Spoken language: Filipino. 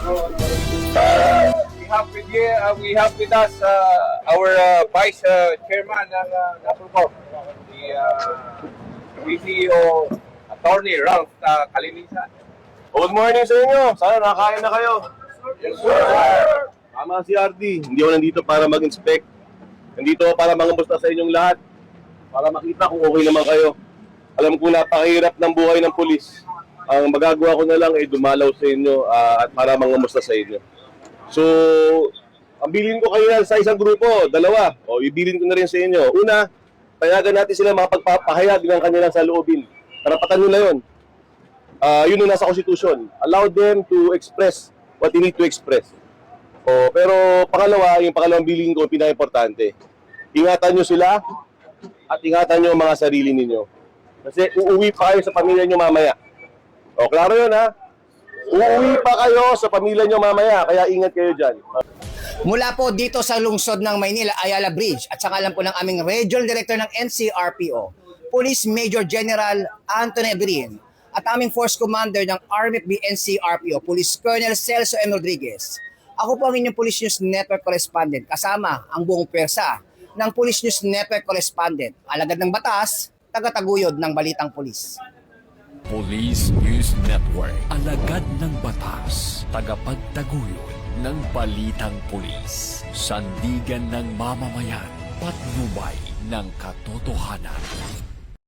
We have with us our Vice Chairman ng NAPOLCOR, the VCO Attorney Ralph Kalinisan. Good morning sa inyo. Sana nakakain na kayo. Yes, sir. Tama si RD. Hindi ako nandito para mag-inspect. Nandito ako para mangamusta sa inyong lahat. Para makita kung okay naman kayo. Alam ko napakahirap ng buhay ng pulis. Ang magagawa ko na lang ay dumalaw sa inyo at para mangamusta sa inyo. So, ang bilin ko kayo sa isang grupo, dalawa. O, ibilin ko na rin sa inyo. Una, payagan natin sila makapagpapahayag ng kanilang saloobin. Karapatan nila yun. Yun yung nasa Constitution. Allow them to express what they need to express. Pero pangalawa, yung pangalawang bilin ko, pinaka-importante. Ingatan nyo sila at ingatan nyo ang mga sarili ninyo. Kasi uuwi pa kayo sa pamilya nyo mamaya. Klaro yun ha? Uuwi pa kayo sa pamilya nyo mamaya, kaya ingat kayo dyan. Mula po dito sa lungsod ng Maynila, Ayala Bridge, at saka lang po ng aming Regional Director ng NCRPO, Police Major General Anthony Abrin, at aming Force Commander ng RMFB NCRPO, Police Colonel Celso M. Rodriguez. Ako po ang inyong Police News Network Correspondent, kasama ang buong pwersa ng Police News Network Correspondent, alagad ng batas, tagataguyod ng balitang pulis. Police News Network, alagad ng batas, tagapagtaguyod ng balitang pulis, sandigan ng mamamayan, patnubay ng katotohanan.